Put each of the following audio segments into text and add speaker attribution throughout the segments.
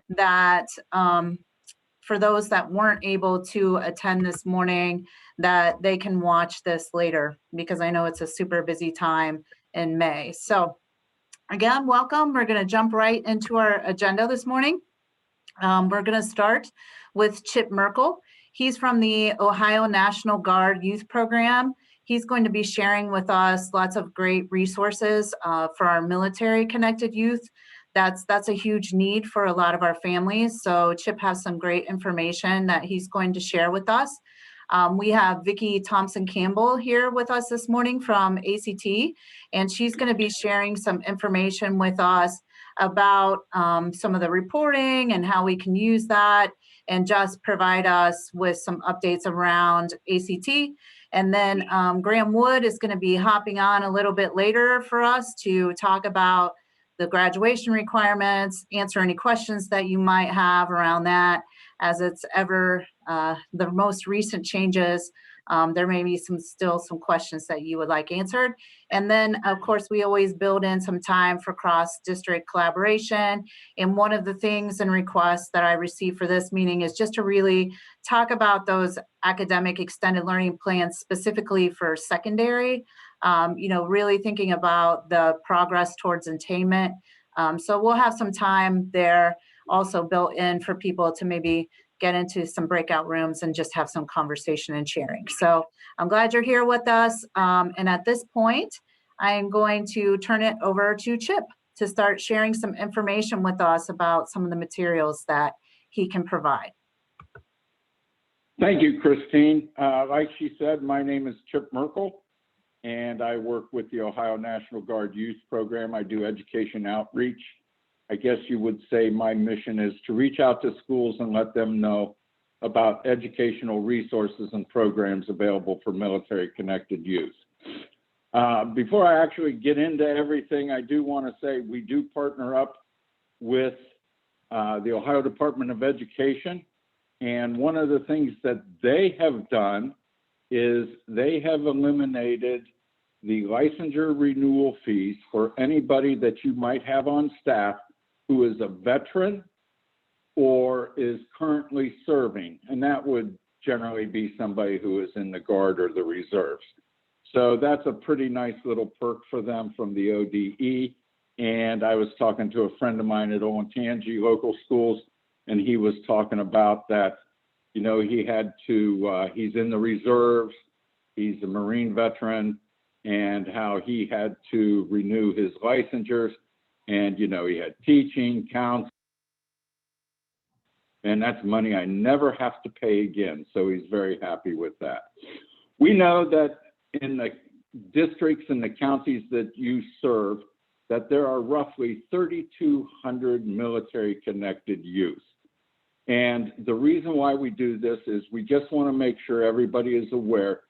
Speaker 1: that for those that weren't able to attend this morning, that they can watch this later, because I know it's a super busy time in May. So again, welcome. We're going to jump right into our agenda this morning. We're going to start with Chip Merkel. He's from the Ohio National Guard Youth Program. He's going to be sharing with us lots of great resources for our military-connected youth. That's a huge need for a lot of our families. So Chip has some great information that he's going to share with us. We have Vicki Thompson-Campbell here with us this morning from ACT, and she's going to be sharing some information with us about some of the reporting and how we can use that, and just provide us with some updates around ACT. And then Graham Wood is going to be hopping on a little bit later for us to talk about the graduation requirements, answer any questions that you might have around that, as it's ever the most recent changes. There may be still some questions that you would like answered. And then, of course, we always build in some time for cross-district collaboration. And one of the things and requests that I received for this meeting is just to really talk about those academic extended learning plans specifically for secondary, really thinking about the progress towards attainment. So we'll have some time there also built in for people to maybe get into some breakout rooms and just have some conversation and sharing. So I'm glad you're here with us. And at this point, I am going to turn it over to Chip to start sharing some information with us about some of the materials that he can provide.
Speaker 2: Thank you, Christine. Like she said, my name is Chip Merkel, and I work with the Ohio National Guard Youth Program. I do education outreach. I guess you would say my mission is to reach out to schools and let them know about educational resources and programs available for military-connected youth. Before I actually get into everything, I do want to say we do partner up with the Ohio Department of Education, and one of the things that they have done is they have eliminated the licensure renewal fees for anybody that you might have on staff who is a veteran or is currently serving, and that would generally be somebody who is in the Guard or the Reserves. So that's a pretty nice little perk for them from the ODE. And I was talking to a friend of mine at Olentangy Local Schools, and he was talking about that, he had to, he's in the Reserves, he's a Marine veteran, and how he had to renew his licensures. And, he had teaching, counseling, and that's money I never have to pay again. So he's very happy with that. We know that in the districts and the counties that you serve, that there are roughly 3,200 military-connected youth. And the reason why we do this is we just want to make sure everybody is aware.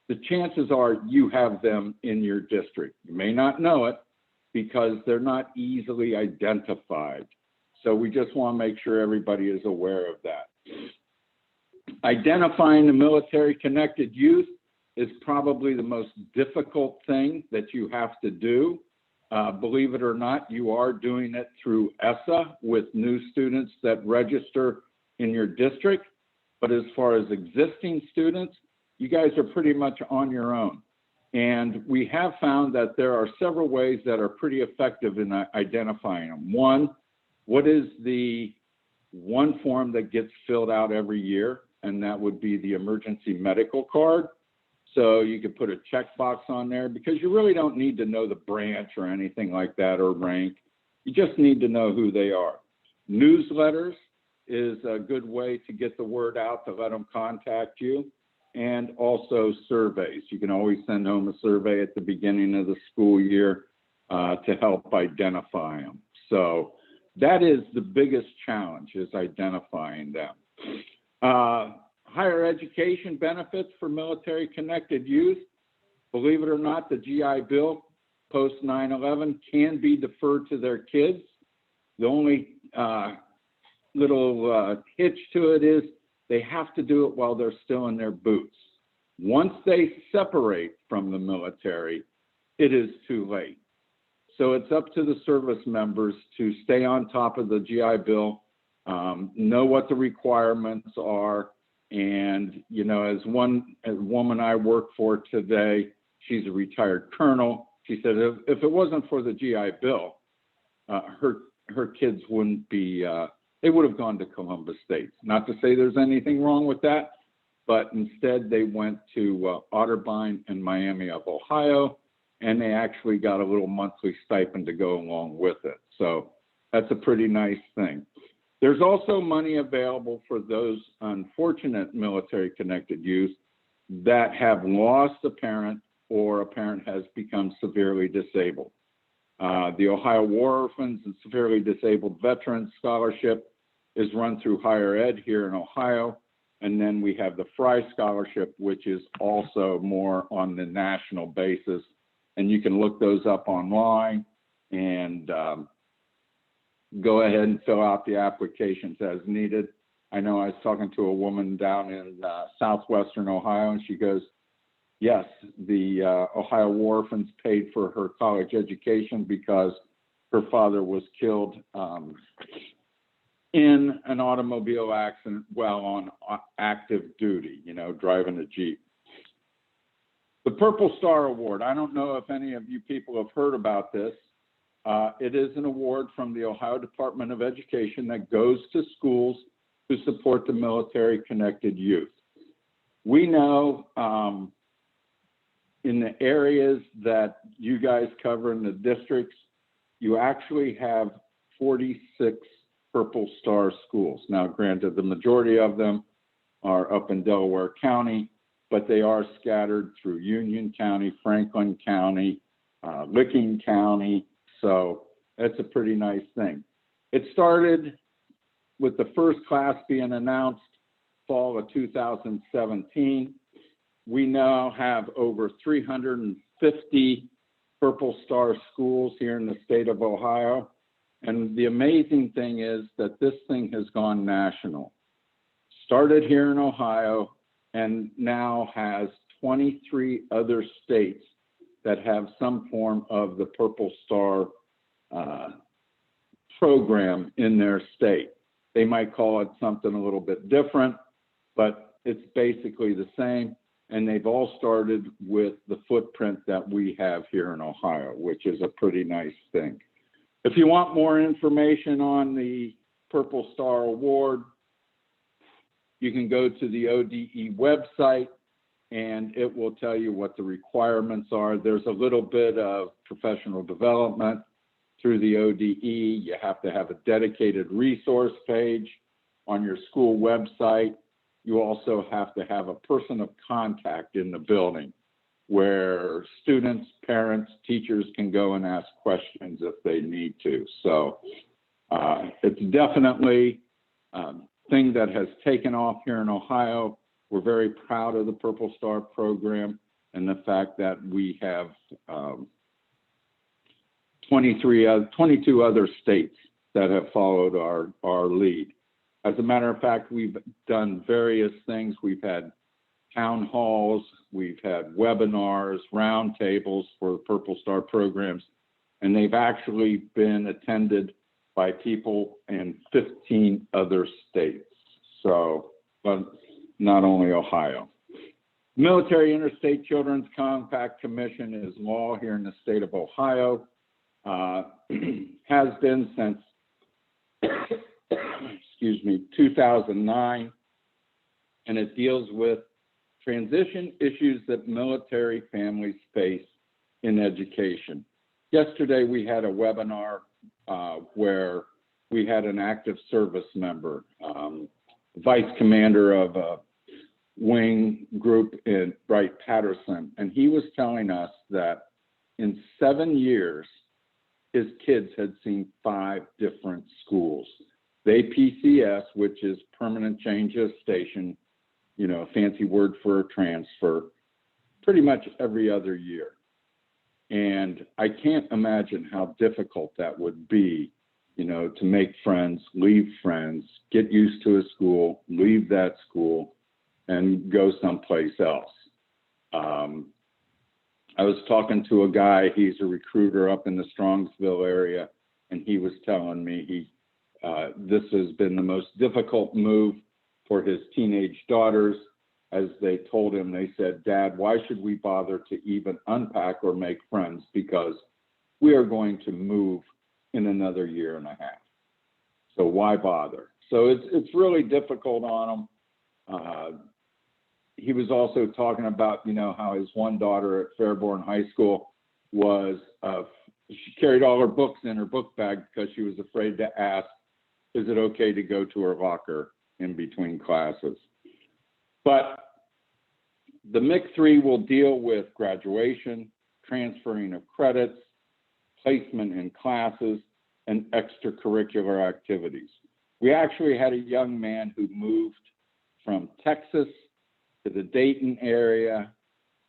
Speaker 2: The chances are you have them in your district. You may not know it, because they're not easily identified. So we just want to make sure everybody is aware of that. Identifying the military-connected youth is probably the most difficult thing that you have to do. Believe it or not, you are doing it through ESSA with new students that register in your district. But as far as existing students, you guys are pretty much on your own. And we have found that there are several ways that are pretty effective in identifying them. One, what is the one form that gets filled out every year? And that would be the emergency medical card. So you could put a checkbox on there, because you really don't need to know the branch or anything like that or rank. You just need to know who they are. Newsletters is a good way to get the word out, to let them contact you. And also surveys. You can always send home a survey at the beginning of the school year to help identify them. So that is the biggest challenge, is identifying them. Higher education benefits for military-connected youth. Believe it or not, the GI Bill post 9/11 can be deferred to their kids. The only little hitch to it is they have to do it while they're still in their boots. Once they separate from the military, it is too late. So it's up to the service members to stay on top of the GI Bill know what the requirements are. And, you know, as a woman I work for today, she's a retired colonel. She said if it wasn't for the GI Bill, her kids wouldn't be, they would have gone to Columbus State. Not to say there's anything wrong with that, but instead they went to Otterbein and Miami of Ohio, and they actually got a little monthly stipend to go along with it. So that's a pretty nice thing. There's also money available for those unfortunate military-connected youth that have lost a parent or a parent has become severely disabled. The Ohio War Orphans and Severely Disabled Veterans Scholarship is run through higher ed here in Ohio. And then we have the Fry Scholarship, which is also more on the national basis. And you can look those up online and go ahead and fill out the applications as needed. I know I was talking to a woman down in southwestern Ohio, and she goes, yes, the Ohio War Orphans paid for her college education because her father was killed in an automobile accident while on active duty, you know, driving a Jeep. The Purple Star Award, I don't know if any of you people have heard about this. It is an award from the Ohio Department of Education that goes to schools to support the military-connected youth. We know in the areas that you guys cover in the districts, you actually have 46 Purple Star schools. Now, granted, the majority of them are up in Delaware County, but they are scattered through Union County, Franklin County, Licking County. So that's a pretty nice thing. It started with the first class being announced fall of 2017. We now have over 350 Purple Star schools here in the state of Ohio. And the amazing thing is that this thing has gone national. Started here in Ohio and now has 23 other states that have some form of the Purple Star program in their state. They might call it something a little bit different, but it's basically the same. And they've all started with the footprint that we have here in Ohio, which is a pretty nice thing. If you want more information on the Purple Star Award, you can go to the ODE website and it will tell you what the requirements are. There's a little bit of professional development through the ODE. You have to have a dedicated resource page on your school website. You also have to have a person of contact in the building where students, parents, teachers can go and ask questions if they need to. So it's definitely a thing that has taken off here in Ohio. We're very proud of the Purple Star program and the fact that we have 22 other states that have followed our lead. As a matter of fact, we've done various things. We've had town halls, we've had webinars, roundtables for the Purple Star programs, and they've actually been attended by people in 15 other states. So, but not only Ohio. Military Interstate Children's Compact Commission is law here in the state of Ohio. Has been since, excuse me, 2009, and it deals with transition issues that military families face in education. Yesterday, we had a webinar where we had an active service member, vice commander of a wing group in Wright-Patterson, and he was telling us that in 7 years, his kids had seen 5 different schools. They PCS, which is permanent change of station, you know, a fancy word for a transfer, pretty much every other year. And I can't imagine how difficult that would be, you know, to make friends, leave friends, get used to a school, leave that school, and go someplace else. I was talking to a guy, he's a recruiter up in the Strongsville area, and he was telling me this has been the most difficult move for his teenage daughters. As they told him, they said, "Dad, why should we bother to even unpack or make friends? Because we are going to move in another year and a half. So why bother?" So it's really difficult on him. He was also talking about, how his one daughter at Fairborn High School was, she carried all her books in her book bag because she was afraid to ask, is it okay to go to her locker in between classes? But the MIC3 will deal with graduation, transferring of credits, placement in classes, and extracurricular activities. We actually had a young man who moved from Texas to the Dayton area.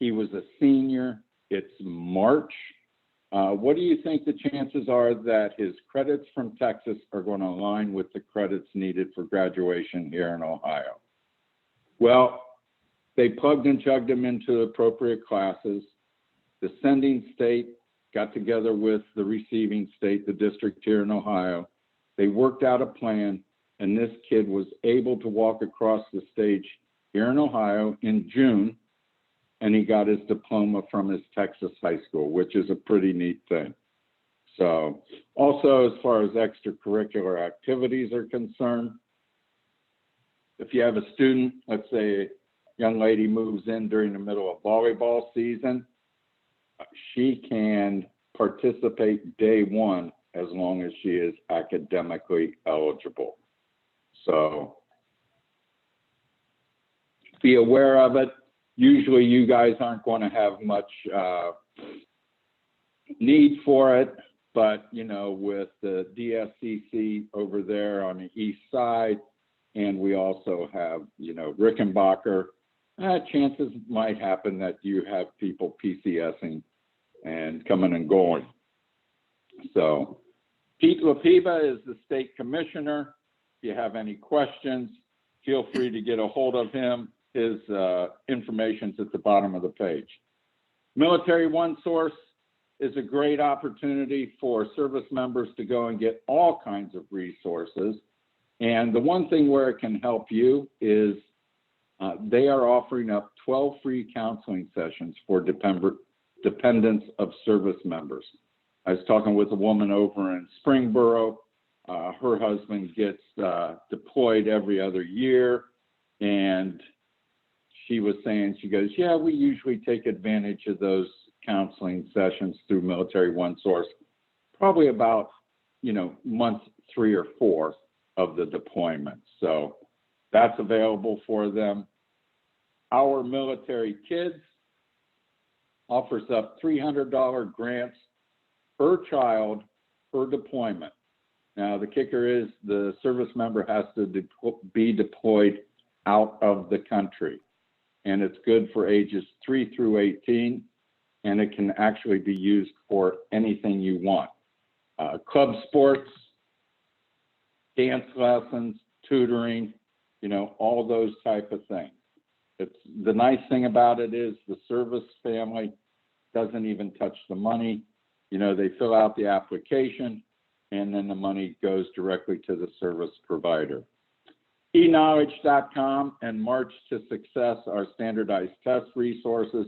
Speaker 2: He was a senior. It's March. What do you think the chances are that his credits from Texas are going to align with the credits needed for graduation here in Ohio? Well, they plugged and chugged him into appropriate classes. The sending state got together with the receiving state, the district here in Ohio. They worked out a plan, and this kid was able to walk across the stage here in Ohio in June, and he got his diploma from his Texas high school, which is a pretty neat thing. So also, as far as extracurricular activities are concerned, if you have a student, let's say a young lady moves in during the middle of volleyball season, she can participate day one as long as she is academically eligible. So be aware of it. Usually you guys aren't going to have much need for it, but with the DSCC over there on the east side, and we also have, Rickenbacker, chances might happen that you have people PCSing and coming and going. So Pete LaPiva is the state commissioner. If you have any questions, feel free to get a hold of him. His information's at the bottom of the page. Military OneSource is a great opportunity for service members to go and get all kinds of resources. And the one thing where it can help you is they are offering up 12 free counseling sessions for dependents of service members. I was talking with a woman over in Springboro. Her husband gets deployed every other year, and she was saying, she goes, yeah, we usually take advantage of those counseling sessions through Military OneSource, probably about, month 3 or 4 of the deployment. So that's available for them. Our Military Kids offers up $300 grants per child per deployment. Now, the kicker is the service member has to be deployed out of the country. And it's good for ages 3 through 18, and it can actually be used for anything you want. Club sports, dance lessons, tutoring, all those type of things. It's the nice thing about it is the service family doesn't even touch the money. They fill out the application, and then the money goes directly to the service provider. eKnowledge.com and March to Success are standardized test resources.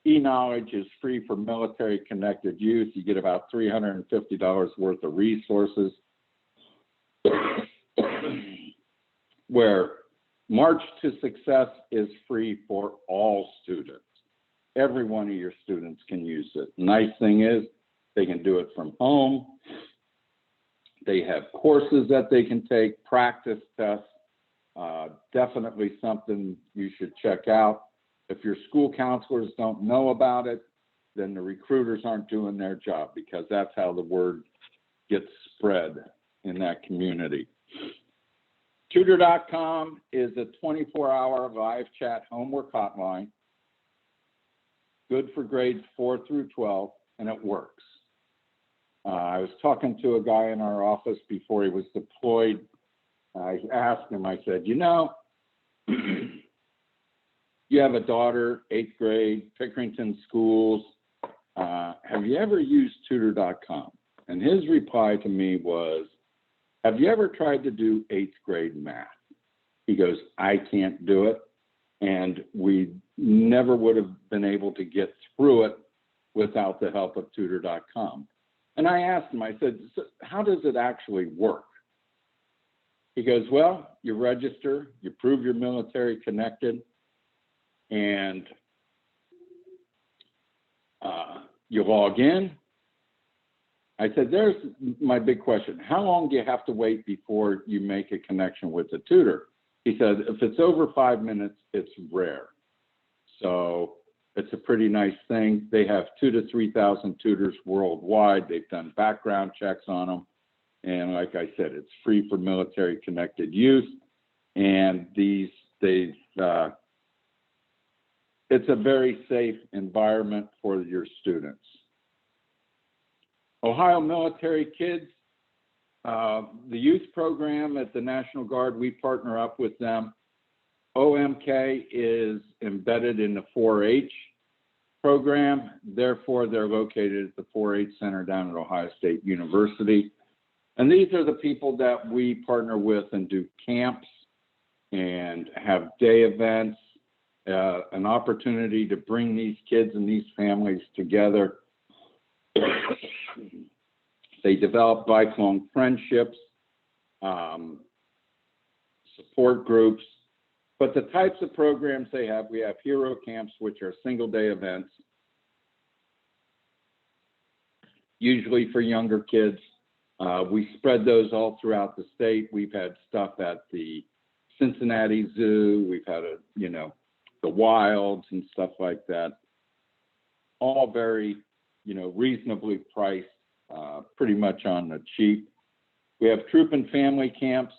Speaker 2: eKnowledge is free for military connected youth. You get about $350 worth of resources. Where March to Success is free for all students. Every one of your students can use it. Nice thing is they can do it from home. They have courses that they can take, practice tests. Definitely something you should check out. If your school counselors don't know about it, then the recruiters aren't doing their job, because that's how the word gets spread in that community. Tutor.com is a 24-hour live chat homework hotline, good for grades 4 through 12, and it works. I was talking to a guy in our office before he was deployed. I asked him, I said, you have a daughter, 8th grade, Pickerington schools. Have you ever used Tutor.com? And his reply to me was, have you ever tried to do 8th grade math? He goes, I can't do it. And we never would have been able to get through it without the help of tutor.com. And I asked him, I said, so how does it actually work? He goes, well, you register, you prove you're military connected, and you log in. I said, there's my big question. How long do you have to wait before you make a connection with the tutor? He said, if it's over 5 minutes, it's rare. So it's a pretty nice thing. They have 2,000 to 3,000 tutors worldwide. They've done background checks on them. And like I said, it's free for military connected use. And it's a very safe environment for your students. Ohio Military Kids, the youth program at the National Guard, we partner up with them. OMK is embedded in the 4-H program. Therefore, they're located at the 4-H Center down at Ohio State University. And these are the people that we partner with and do camps and have day events, an opportunity to bring these kids and these families together. They develop lifelong friendships, support groups, but the types of programs they have, we have hero camps, which are single-day events, usually for younger kids. We spread those all throughout the state. We've had stuff at the Cincinnati Zoo. We've had the Wilds and stuff like that. All very, reasonably priced, pretty much on the cheap. We have troop and family camps.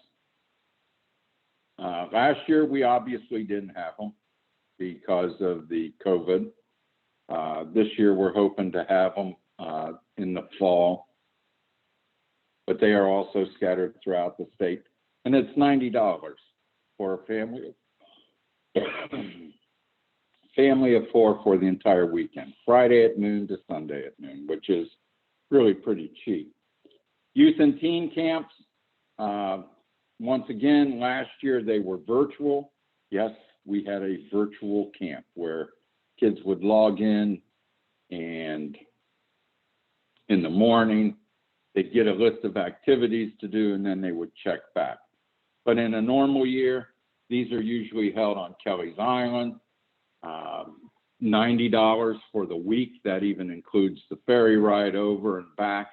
Speaker 2: Last year, we obviously didn't have them because of the COVID. This year, we're hoping to have them in the fall, but they are also scattered throughout the state. And it's $90 for a family of 4 for the entire weekend, Friday at noon to Sunday at noon, which is really pretty cheap. Youth and teen camps, once again, last year they were virtual. Yes, we had a virtual camp where kids would log in, and in the morning they'd get a list of activities to do, and then they would check back. But in a normal year, these are usually held on Kelly's Island. $90 for the week. That even includes the ferry ride over and back.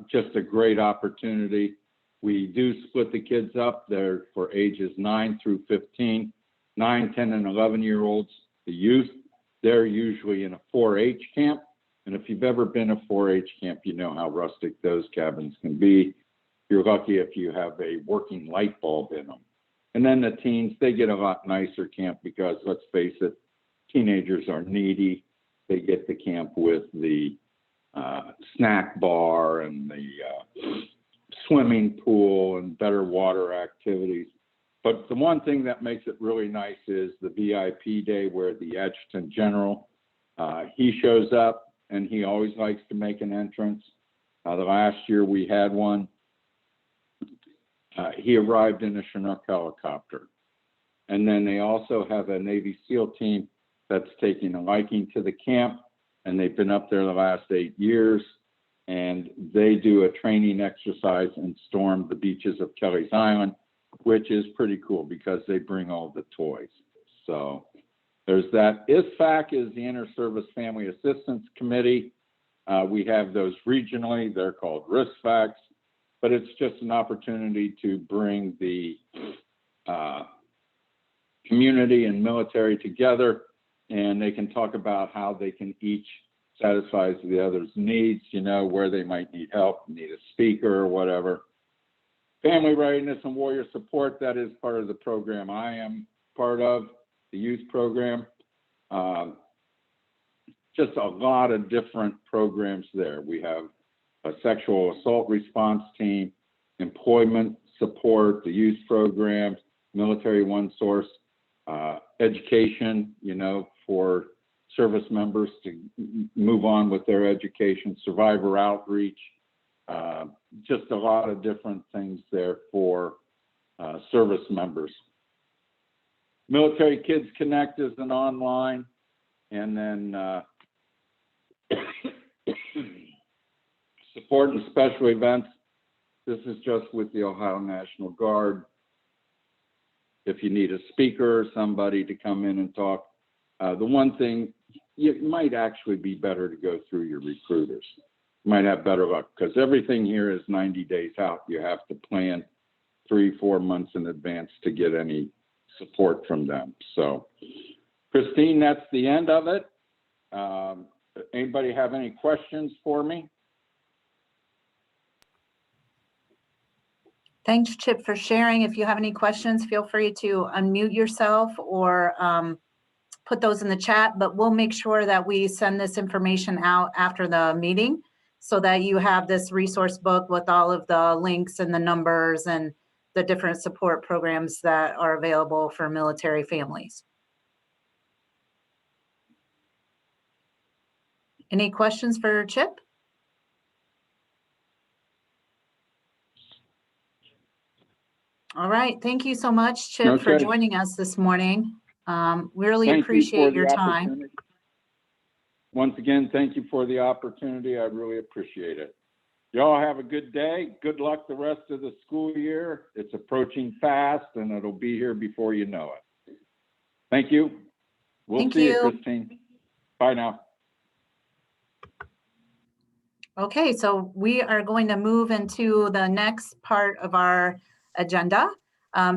Speaker 2: Just a great opportunity. We do split the kids up. They're for ages 9 through 15, 9, 10, and 11-year-olds. The youth, they're usually in a 4-H camp. And if you've ever been a 4-H camp, you know how rustic those cabins can be. You're lucky if you have a working light bulb in them. And then the teens, they get a lot nicer camp because, let's face it, teenagers are needy. They get the camp with the snack bar and the swimming pool and better water activities. But the one thing that makes it really nice is the VIP day where the adjutant general, he shows up and he always likes to make an entrance. The last year we had one. He arrived in a Chinook helicopter. And then they also have a Navy SEAL team that's taking a liking to the camp, and they've been up there the last 8 years, and they do a training exercise and storm the beaches of Kelly's Island, which is pretty cool because they bring all the toys. So there's that. ISFAC is the Inter-Service Family Assistance Committee. We have those regionally. They're called RISFACs, but it's just an opportunity to bring the community and military together, and they can talk about how they can each satisfy the other's needs, where they might need help, need a speaker or whatever. Family readiness and warrior support, that is part of the program I am part of, the youth program. Just a lot of different programs there. We have a sexual assault response team, employment support, the youth programs, military ONESOURCE, education, for service members to move on with their education, survivor outreach, just a lot of different things there for service members. Military Kids Connect is an online, and then support and special events. This is just with the Ohio National Guard. If you need a speaker or somebody to come in and talk, the one thing, it might actually be better to go through your recruiters. You might have better luck because everything here is 90 days out. You have to plan 3-4 months in advance to get any support from them. So, Christine, that's the end of it. Anybody have any questions for me?
Speaker 1: Thanks, Chip, for sharing. If you have any questions, feel free to unmute yourself or put those in the chat, but we'll make sure that we send this information out after the meeting so that you have this resource book with all of the links and the numbers and the different support programs that are available for military families. Any questions for Chip? All right. Thank you so much, Chip, for joining us this morning. We really appreciate your time.
Speaker 2: Once again, thank you for the opportunity. I really appreciate it. Y'all have a good day. Good luck the rest of the school year. It's approaching fast, and it'll be here before you know it. Thank you. We'll see you, Christine. Bye now.
Speaker 1: Okay, so we are going to move into the next part of our agenda.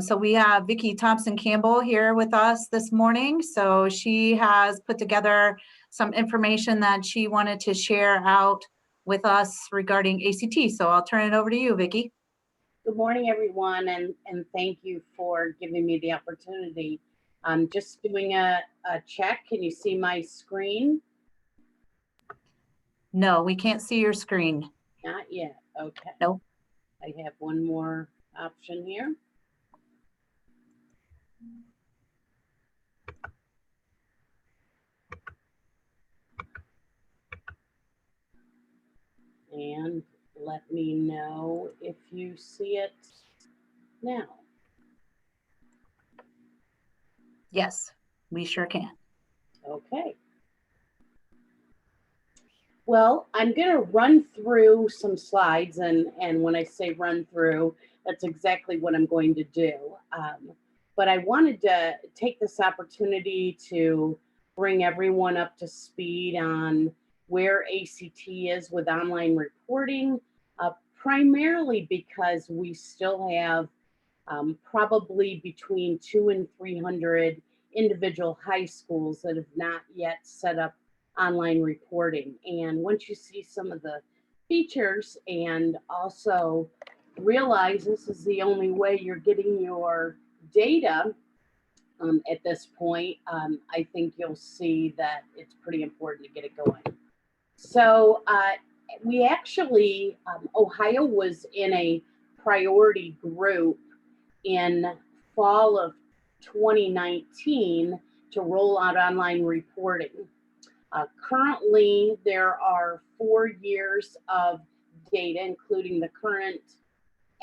Speaker 1: So we have Vicki Thompson-Campbell here with us this morning. So she has put together some information that she wanted to share out with us regarding ACT. So I'll turn it over to you, Vicki.
Speaker 3: Good morning, everyone, and thank you for giving me the opportunity. I'm just doing a check. Can you see my screen?
Speaker 1: No, we can't see your screen.
Speaker 3: Not yet. Okay.
Speaker 1: Nope.
Speaker 3: I have one more option here. And let me know if you see it now.
Speaker 1: Yes, we sure can.
Speaker 3: Okay. Well, I'm going to run through some slides, and when I say run through, that's exactly what I'm going to do. But I wanted to take this opportunity to bring everyone up to speed on where ACT is with online reporting, primarily because we still have probably between 200 and 300 individual high schools that have not yet set up online reporting. And once you see some of the features and also realize this is the only way you're getting your data at this point, I think you'll see that it's pretty important to get it going. So we actually, Ohio was in a priority group in fall of 2019 to roll out online reporting. Currently, there are 4 years of data, including the current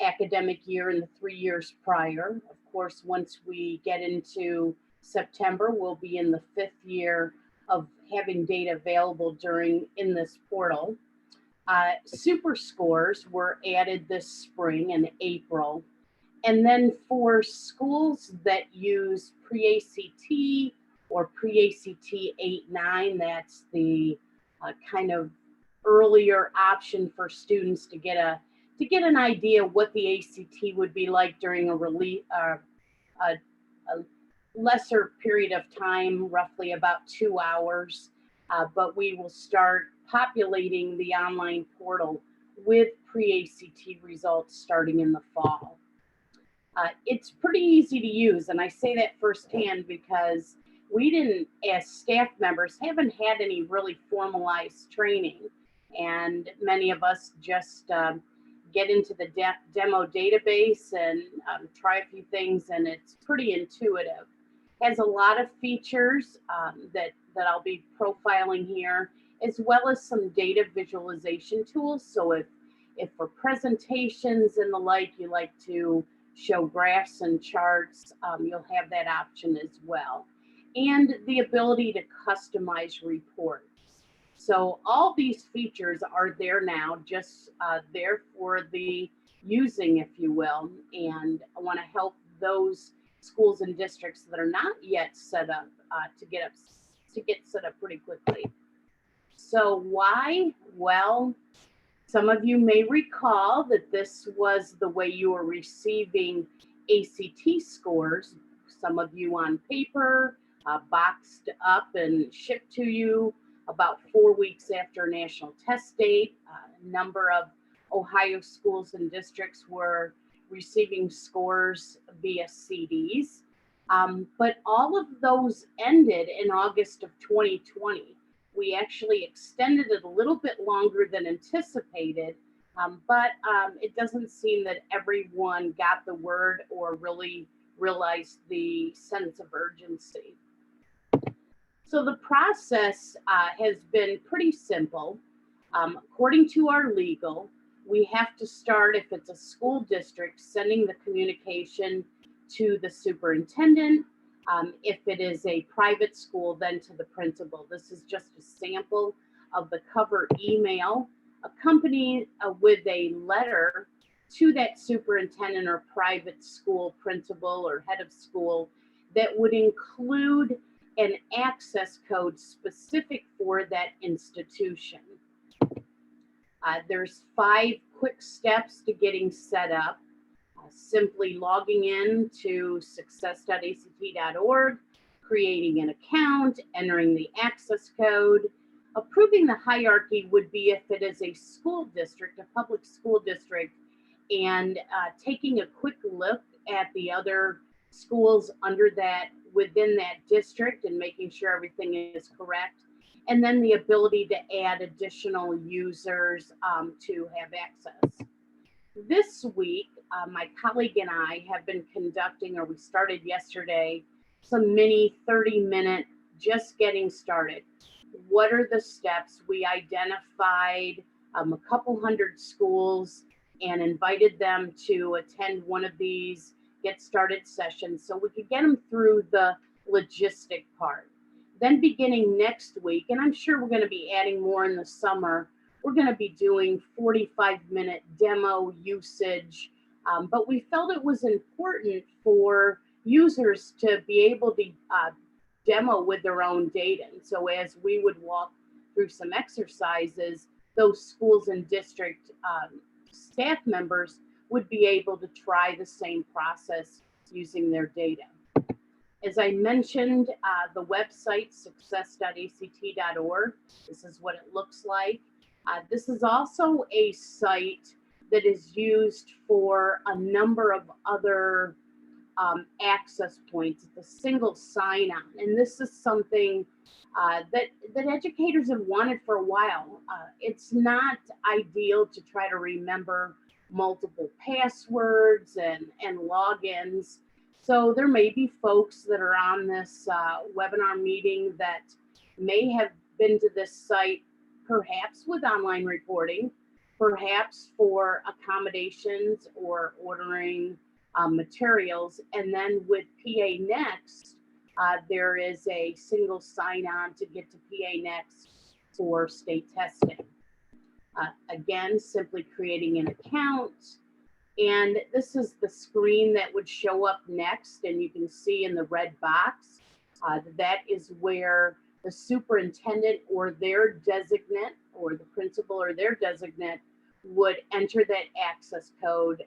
Speaker 3: academic year and the 3 years prior. Of course, once we get into September, we'll be in the 5th year of having data available in this portal. Super scores were added this spring in April. And then for schools that use pre-ACT or pre-ACT 8-9, that's the kind of earlier option for students to get an idea what the ACT would be like during a lesser period of time, roughly about 2 hours. But we will start populating the online portal with pre-ACT results starting in the fall. It's pretty easy to use, and I say that firsthand because we didn't, as staff members, haven't had any really formalized training, and many of us just get into the demo database and try a few things, and it's pretty intuitive. Has a lot of features that I'll be profiling here, as well as some data visualization tools. So if If for presentations and the like, you like to show graphs and charts, you'll have that option as well. And the ability to customize reports. So all these features are there now, just there for the using, if you will. And I want to help those schools and districts that are not yet set up to get set up pretty quickly. So why? Well, some of you may recall that this was the way you were receiving ACT scores. Some of you on paper, boxed up and shipped to you about 4 weeks after national test date. A number of Ohio schools and districts were receiving scores via CDs. But all of those ended in August of 2020. We actually extended it a little bit longer than anticipated, but it doesn't seem that everyone got the word or really realized the sense of urgency. So the process has been pretty simple. According to our legal, we have to start, if it's a school district, sending the communication to the superintendent. If it is a private school, then to the principal. This is just a sample of the cover email accompanied with a letter to that superintendent or private school principal or head of school that would include an access code specific for that institution. There's 5 quick steps to getting set up. Simply logging in to success.act.org, creating an account, entering the access code. Approving the hierarchy would be if it is a school district, a public school district, and taking a quick look at the other schools under that, within that district, and making sure everything is correct. And then the ability to add additional users to have access. This week, my colleague and I have been conducting, or we started yesterday, some mini 30-minute just getting started. What are the steps? We identified a couple hundred schools and invited them to attend one of these get started sessions so we could get them through the logistic part. Then beginning next week, and I'm sure we're going to be adding more in the summer, we're going to be doing 45-minute demo usage, but we felt it was important for users to be able to demo with their own data. And so as we would walk through some exercises, those schools and district staff members would be able to try the same process using their data. As I mentioned, the website, success.act.org, this is what it looks like. This is also a site that is used for a number of other access points. It's a single sign-on, and this is something that educators have wanted for a while. It's not ideal to try to remember multiple passwords and logins. So there may be folks that are on this webinar meeting that may have been to this site perhaps with online reporting, perhaps for accommodations or ordering materials. And then with PA Next, there is a single sign-on to get to PA Next for state testing. Again, simply creating an account. And this is the screen that would show up next, and you can see in the red box, that is where the superintendent or their designate, or the principal or their designate, would enter that access code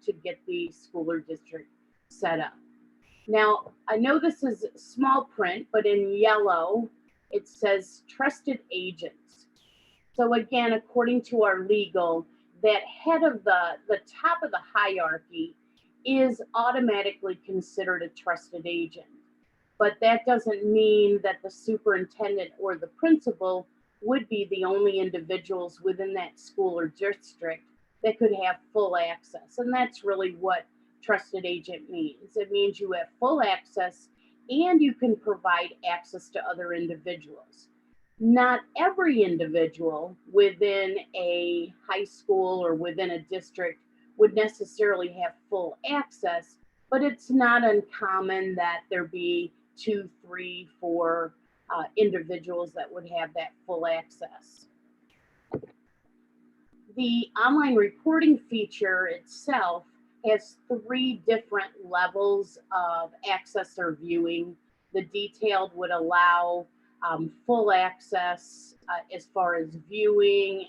Speaker 3: to get the school or district set up. Now, I know this is small print, but in yellow, it says trusted agents. So again, according to our legal, that head of the top of the hierarchy is automatically considered a trusted agent. But that doesn't mean that the superintendent or the principal would be the only individuals within that school or district that could have full access. And that's really what trusted agent means. It means you have full access and you can provide access to other individuals. Not every individual within a high school or within a district would necessarily have full access, but it's not uncommon that there be two, three, four individuals that would have that full access. The online reporting feature itself has three different levels of access or viewing. The detailed would allow full access as far as viewing.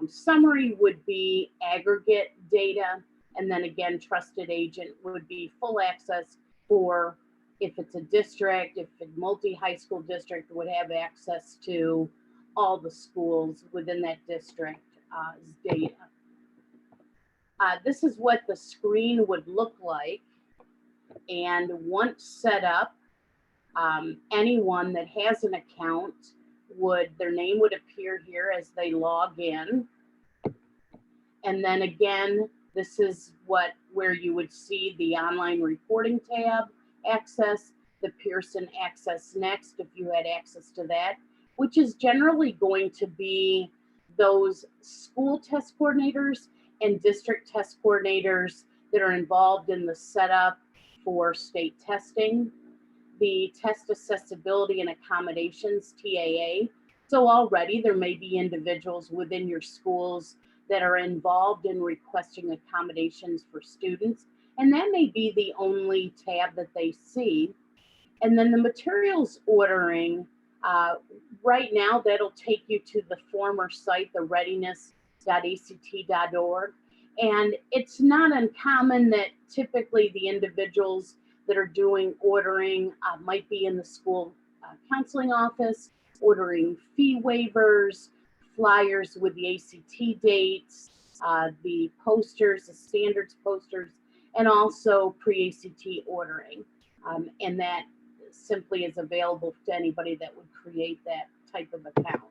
Speaker 3: Summary would be aggregate data. And then again, trusted agent would be full access for if it's a district, if a multi-high school district would have access to all the schools within that district data. This is what the screen would look like. And once set up, anyone that has an account their name would appear here as they log in. And then again, this is where you would see the online reporting tab access, the Pearson Access Next, if you had access to that, which is generally going to be those school test coordinators and district test coordinators that are involved in the setup for state testing, the test accessibility and accommodations, TAA. So already there may be individuals within your schools that are involved in requesting accommodations for students, and that may be the only tab that they see. And then the materials ordering, right now that'll take you to the former site, the readiness.act.org. And it's not uncommon that typically the individuals that are doing ordering might be in the school counseling office, ordering fee waivers, flyers with the ACT dates, the posters, the standards posters, and also pre-ACT ordering. And that simply is available to anybody that would create that type of account.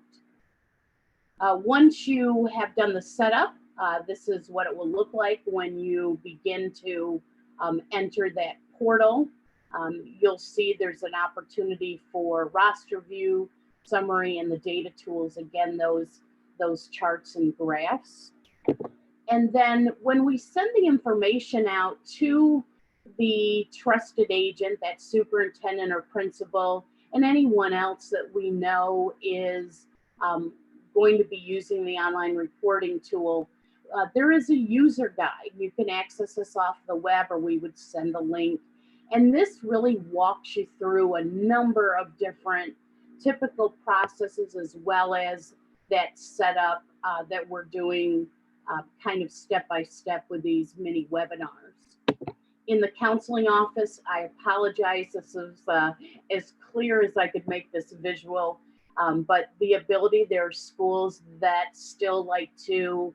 Speaker 3: Once you have done the setup, this is what it will look like when you begin to enter that portal. You'll see there's an opportunity for roster view, summary, and the data tools. Again, those charts and graphs. And then when we send the information out to the trusted agent, that superintendent or principal, and anyone else that we know is going to be using the online reporting tool, there is a user guide. You can access this off the web, or we would send a link. And this really walks you through a number of different typical processes, as well as that setup that we're doing kind of step-by-step with these mini webinars. In the counseling office, I apologize, this is as clear as I could make this visual, but the ability, there are schools that still like to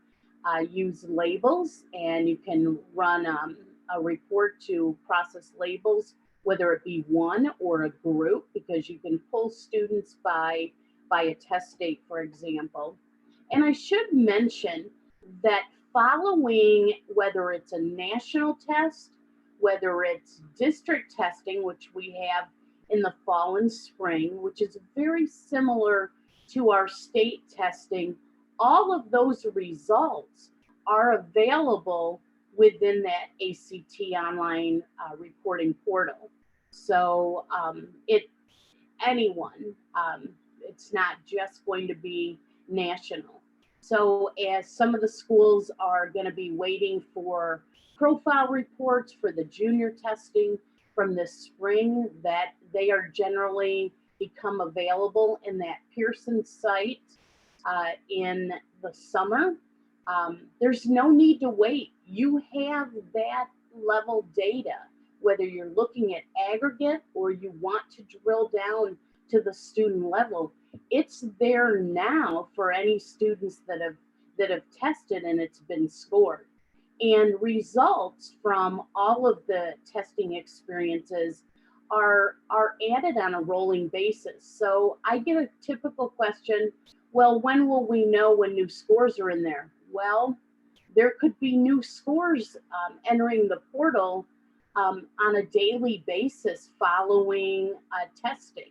Speaker 3: use labels, and you can run a report to process labels, whether it be one or a group, because you can pull students by a test date, for example. And I should mention that following, whether it's a national test, whether it's district testing, which we have in the fall and spring, which is very similar to our state testing, all of those results are available within that ACT online reporting portal. So anyone, it's not just going to be national. So as some of the schools are going to be waiting for profile reports for the junior testing from this spring, that they are generally become available in that Pearson site in the summer. There's no need to wait. You have that level data, whether you're looking at aggregate or you want to drill down to the student level. It's there now for any students that have tested and it's been scored. And results from all of the testing experiences are added on a rolling basis. So I get a typical question, well, when will we know when new scores are in there? Well, there could be new scores entering the portal on a daily basis following testing.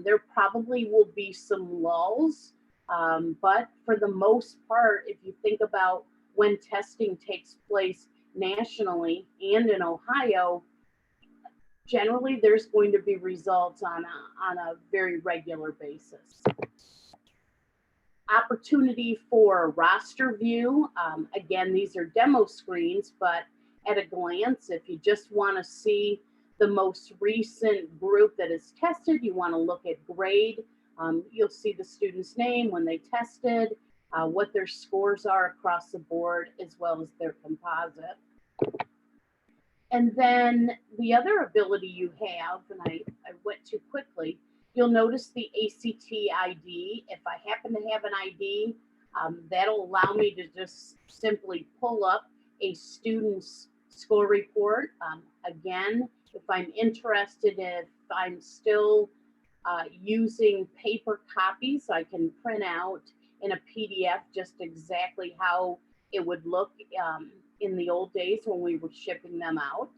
Speaker 3: There probably will be some lulls, but for the most part, if you think about when testing takes place nationally and in Ohio, generally there's going to be results on a very regular basis. Opportunity for roster view. Again, these are demo screens, but at a glance, if you just want to see the most recent group that is tested, you want to look at grade, you'll see the student's name, when they tested, what their scores are across the board, as well as their composite. And then the other ability you have, and I went too quickly, you'll notice the ACT ID. If I happen to have an ID, that'll allow me to just simply pull up a student's score report. Again, if I'm interested, if I'm still using paper copies, I can print out in a PDF just exactly how it would look in the old days when we were shipping them out.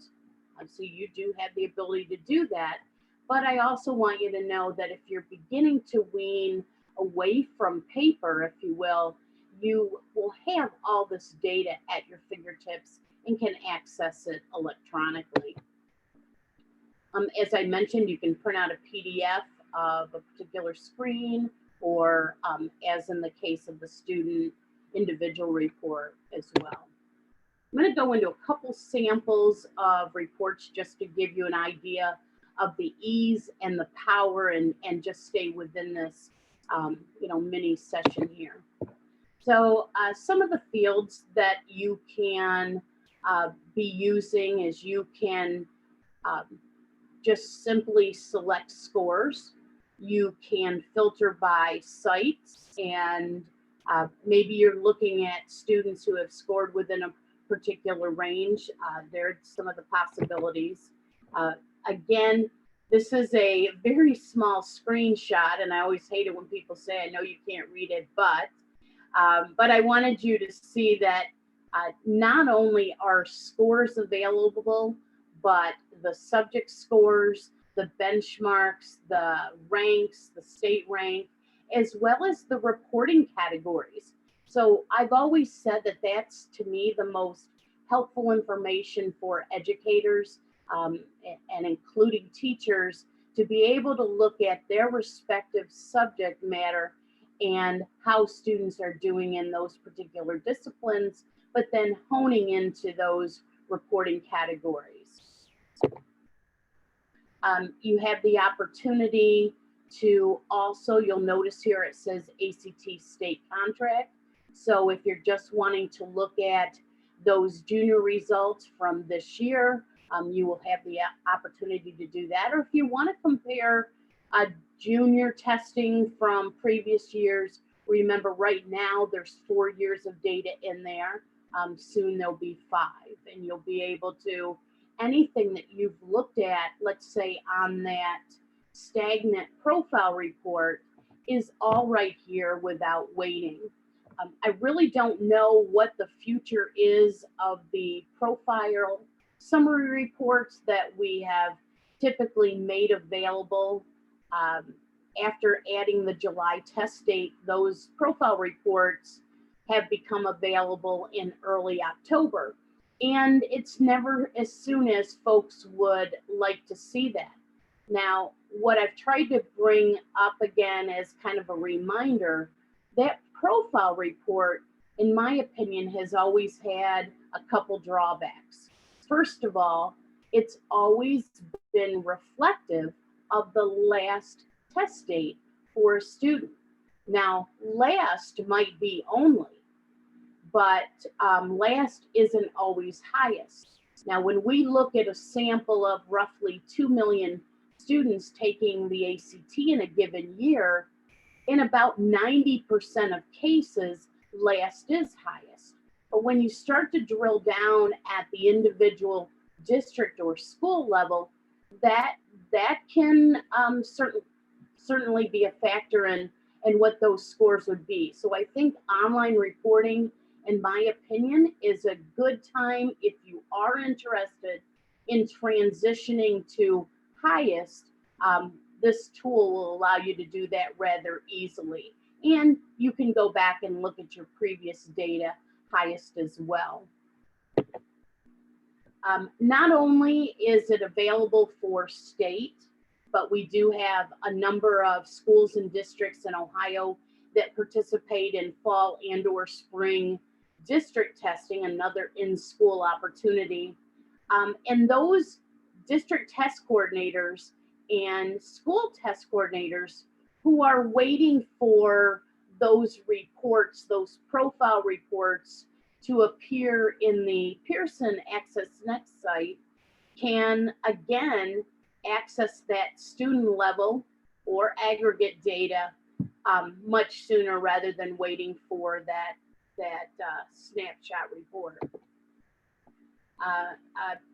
Speaker 3: So you do have the ability to do that. But I also want you to know that if you're beginning to wean away from paper, if you will have all this data at your fingertips and can access it electronically. As I mentioned, you can print out a PDF of a particular screen, or as in the case of the student individual report as well. I'm going to go into a couple samples of reports just to give you an idea of the ease and the power, and just stay within this mini session here. So some of the fields that you can be using is you can just simply select scores. You can filter by sites, and maybe you're looking at students who have scored within a particular range. There's some of the possibilities. Again, this is a very small screenshot, and I always hate it when people say, I know you can't read it, but I wanted you to see that not only are scores available, but the subject scores, the benchmarks, the ranks, the state rank, as well as the reporting categories. So I've always said that that's, to me, the most helpful information for educators and including teachers, to be able to look at their respective subject matter and how students are doing in those particular disciplines, but then honing into those reporting categories. You have the opportunity to also, you'll notice here it says ACT state contract. So if you're just wanting to look at those junior results from this year, you will have the opportunity to do that. Or if you want to compare junior testing from previous years, remember right now there's 4 years of data in there. Soon there'll be 5, and you'll be able to, anything that you've looked at, let's say on that stagnant profile report, is all right here without waiting. I really don't know what the future is of the profile summary reports that we have typically made available. After adding the July test date, those profile reports have become available in early October. And it's never as soon as folks would like to see that. Now, what I've tried to bring up again as kind of a reminder, that profile report, in my opinion, has always had a couple drawbacks. First of all, it's always been reflective of the last test date for a student. Now, last might be only, but last isn't always highest. Now, when we look at a sample of roughly 2 million students taking the ACT in a given year, in about 90% of cases, last is highest. But when you start to drill down at the individual district or school level, that can certainly be a factor in what those scores would be. So I think online reporting, in my opinion, is a good time if you are interested in transitioning to highest. this tool will allow you to do that rather easily. And you can go back and look at your previous data highest as well. Not only is it available for state, but we do have a number of schools and districts in Ohio that participate in fall and/or spring district testing, another in-school opportunity. And those district test coordinators and school test coordinators who are waiting for those reports, those profile reports to appear in the Pearson Access Next site can again access that student level or aggregate data much sooner rather than waiting for that snapshot report.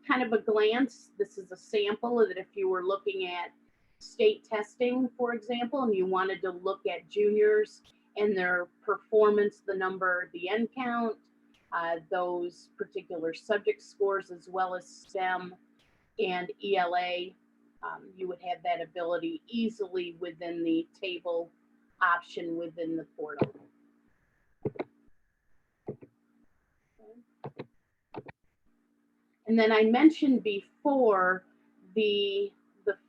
Speaker 3: Kind of a glance, this is a sample of that if you were looking at state testing, for example, and you wanted to look at juniors and their performance, the number, the end count, those particular subject scores, as well as STEM and ELA, you would have that ability easily within the table option within the portal. And then I mentioned before the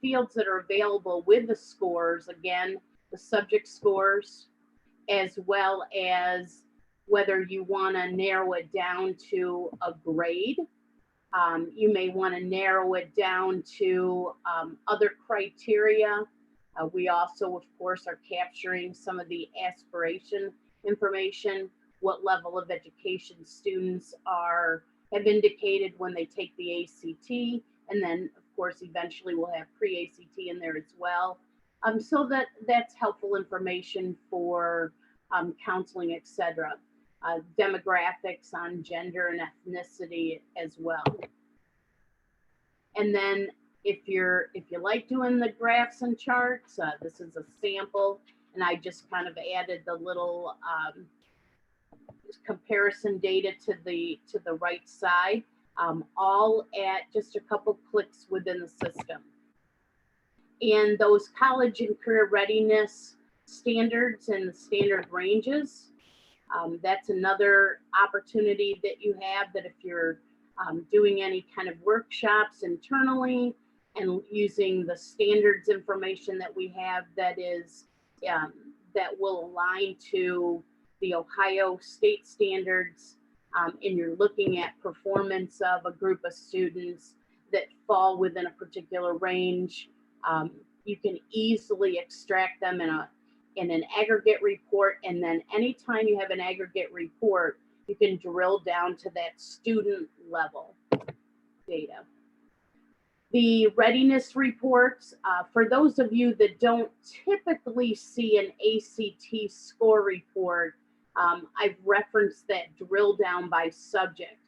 Speaker 3: fields that are available with the scores, again, the subject scores, as well as whether you want to narrow it down to a grade. You may want to narrow it down to other criteria. We also, of course, are capturing some of the aspiration information, what level of education students have indicated when they take the ACT, and then, of course, eventually we'll have pre-ACT in there as well. So that's helpful information for counseling, etc. Demographics on gender and ethnicity as well. And then if you like doing the graphs and charts, this is a sample, and I just kind of added the little comparison data to the right side, all at just a couple clicks within the system. And those college and career readiness standards and the standard ranges, that's another opportunity that you have, that if you're doing any kind of workshops internally and using the standards information that we have that is that will align to the Ohio state standards, and you're looking at performance of a group of students that fall within a particular range, you can easily extract them in an aggregate report, and then anytime you have an aggregate report, you can drill down to that student level data. The readiness reports, for those of you that don't typically see an ACT score report, I've referenced that drill down by subject.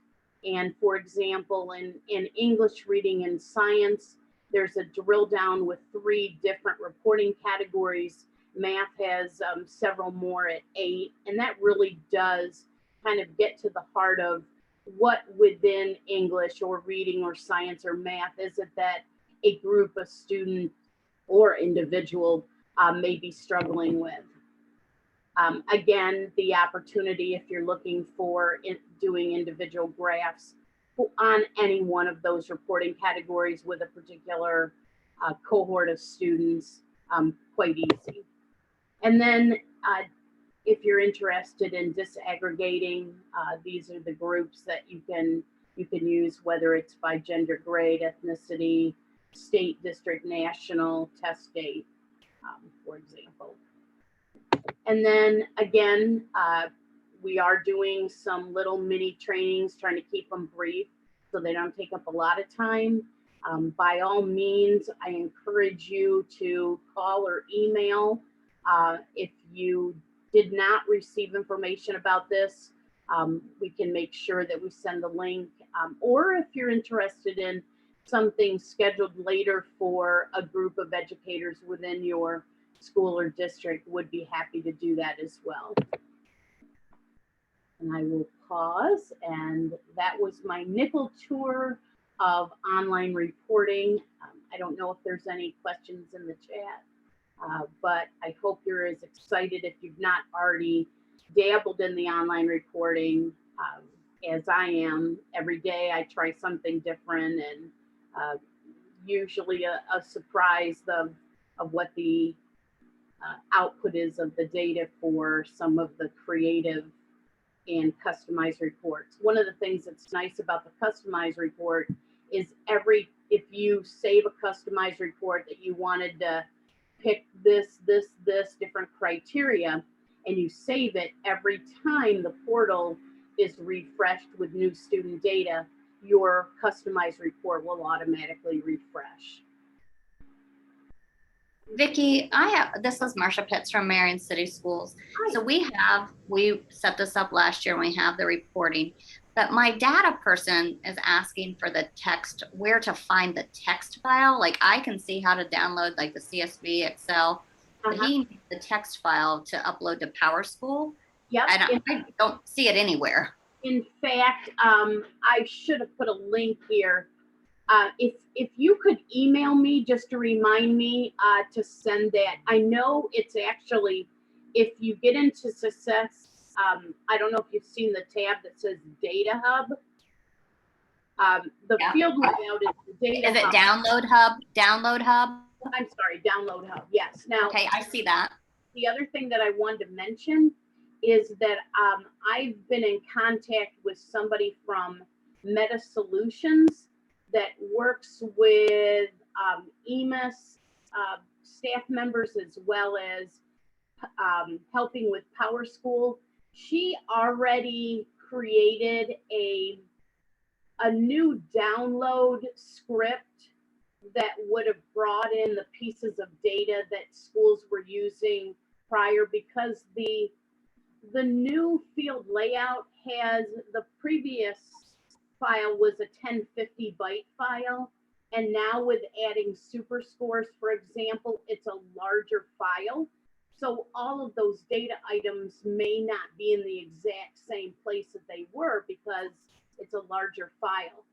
Speaker 3: And for example, in English, reading, and science, there's a drill down with 3 different reporting categories. Math has several more at 8, and that really does kind of get to the heart of what within English or reading or science or math is it that a group of students or individual may be struggling with. Again, the opportunity, if you're looking for doing individual graphs on any one of those reporting categories with a particular cohort of students, quite easy. And then if you're interested in disaggregating, these are the groups that you can use, whether it's by gender, grade, ethnicity, state, district, national, test date, for example. And then again, we are doing some little mini trainings, trying to keep them brief so they don't take up a lot of time. By all means, I encourage you to call or email if you did not receive information about this. We can make sure that we send the link, or if you're interested in something scheduled later for a group of educators within your school or district, would be happy to do that as well. And I will pause, and that was my nickel tour of online reporting. I don't know if there's any questions in the chat, but I hope you're as excited if you've not already dabbled in the online reporting as I am. Every day I try something different, and usually a surprise of what the output is of the data for some of the creative and customized reports. One of the things that's nice about the customized report is if you save a customized report that you wanted to pick this different criteria, and you save it, every time the portal is refreshed with new student data, your customized report will automatically refresh.
Speaker 4: Vicki, this is Marsha Pitts from Marion City Schools.
Speaker 3: Hi.
Speaker 4: So we set this up last year and we have the reporting, but my data person is asking for the text, where to find the text file. Like I can see how to download like the CSV, Excel, but he needs the text file to upload to PowerSchool.
Speaker 3: Yep.
Speaker 4: I don't see it anywhere.
Speaker 3: In fact, I should have put a link here. If you could email me just to remind me to send that. I know it's actually, if you get into Success, I don't know if you've seen the tab that says Data Hub. The field layout is the Data Hub.
Speaker 4: Is it Download Hub? Download Hub?
Speaker 3: I'm sorry, Download Hub. Yes. Now,
Speaker 4: okay, I see that.
Speaker 3: the other thing that I wanted to mention is that I've been in contact with somebody from Meta Solutions that works with EMIS staff members as well as helping with PowerSchool. She already created a new download script that would have brought in the pieces of data that schools were using prior, because the new field layout has, the previous file was a 1050 byte file, and now with adding super scores, for example, it's a larger file. So all of those data items may not be in the exact same place that they were because it's a larger file.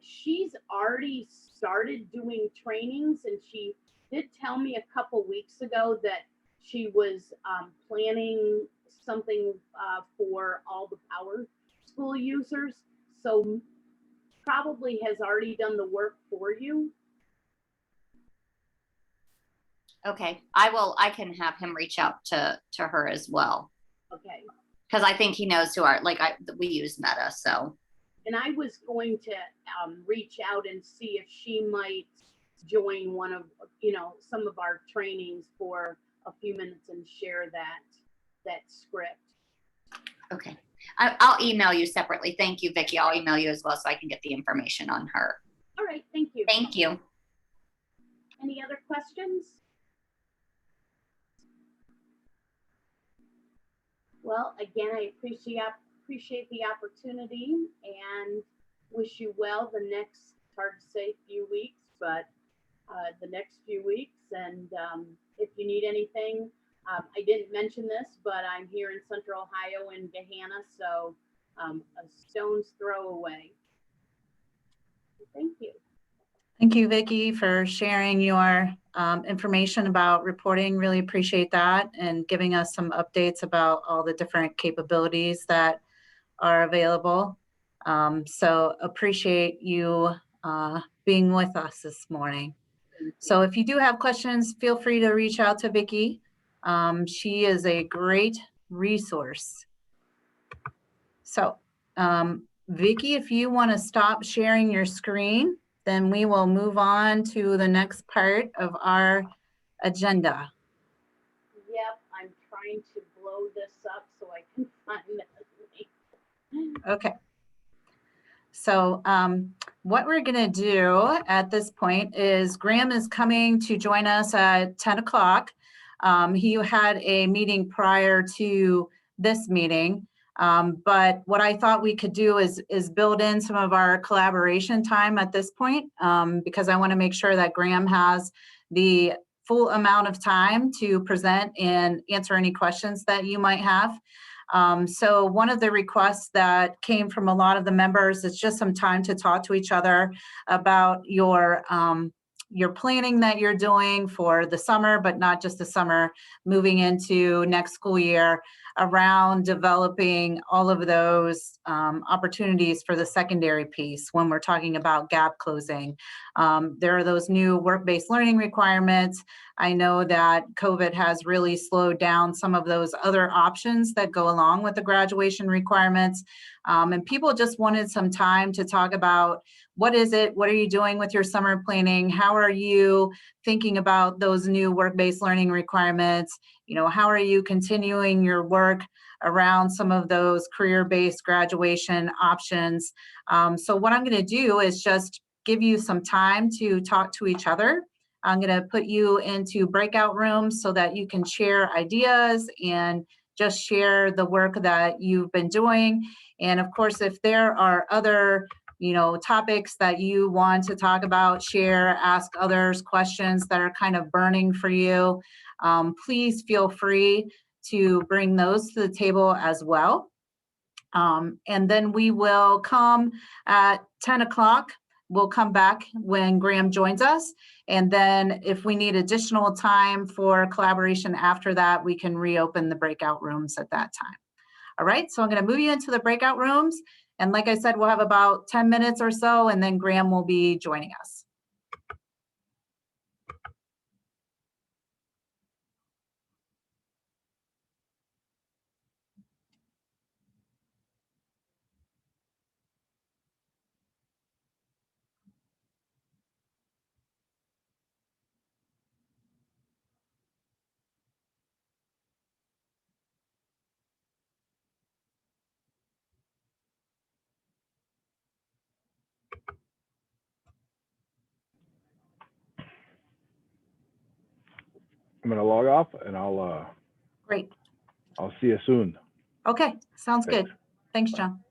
Speaker 3: She's already started doing trainings, and she did tell me a couple weeks ago that she was planning something for all the PowerSchool users. So probably has already done the work for you.
Speaker 4: Okay, I can have him reach out to her as well.
Speaker 3: Okay.
Speaker 4: Because I think he knows who we use Meta, so.
Speaker 3: And I was going to reach out and see if she might join one of, some of our trainings for a few minutes and share that script.
Speaker 4: Okay, I'll email you separately. Thank you, Vicki. I'll email you as well so I can get the information on her.
Speaker 3: All right, thank you.
Speaker 4: Thank you.
Speaker 3: Any other questions? Well, again, I appreciate the opportunity and wish you well the next, hard to say few weeks, but the next few weeks. And if you need anything, I didn't mention this, but I'm here in Central Ohio in Gahanna, so a stone's throw away. Thank you.
Speaker 1: Thank you, Vicki, for sharing your information about reporting. Really appreciate that, and giving us some updates about all the different capabilities that are available. So appreciate you being with us this morning. So if you do have questions, feel free to reach out to Vicki. She is a great resource. So Vicki, if you want to stop sharing your screen, then we will move on to the next part of our agenda.
Speaker 3: Yep, I'm trying to blow this up so I can find it.
Speaker 1: Okay. So what we're going to do at this point is Graham is coming to join us at 10 o'clock. He had a meeting prior to this meeting. But what I thought we could do is build in some of our collaboration time at this point, because I want to make sure that Graham has the full amount of time to present and answer any questions that you might have. So one of the requests that came from a lot of the members is just some time to talk to each other about your your planning that you're doing for the summer, but not just the summer, moving into next school year, around developing all of those opportunities for the secondary piece when we're talking about gap closing. There are those new work-based learning requirements. I know that COVID has really slowed down some of those other options that go along with the graduation requirements. And people just wanted some time to talk about what is it, what are you doing with your summer planning? How are you thinking about those new work-based learning requirements? You know, how are you continuing your work around some of those career-based graduation options? So what I'm going to do is just give you some time to talk to each other. I'm going to put you into breakout rooms so that you can share ideas and just share the work that you've been doing. And of course, if there are other topics that you want to talk about, share, ask others questions that are kind of burning for you, please feel free to bring those to the table as well. And then we will come at 10 o'clock. We'll come back when Graham joins us. And then if we need additional time for collaboration after that, we can reopen the breakout rooms at that time. All right, so I'm going to move you into the breakout rooms. And like I said, we'll have about 10 minutes or so, and then Graham will be joining us.
Speaker 5: I'm gonna log off and I'll
Speaker 1: Great.
Speaker 5: see you soon.
Speaker 1: Okay, sounds
Speaker 5: Thanks.
Speaker 1: good. Thanks, John.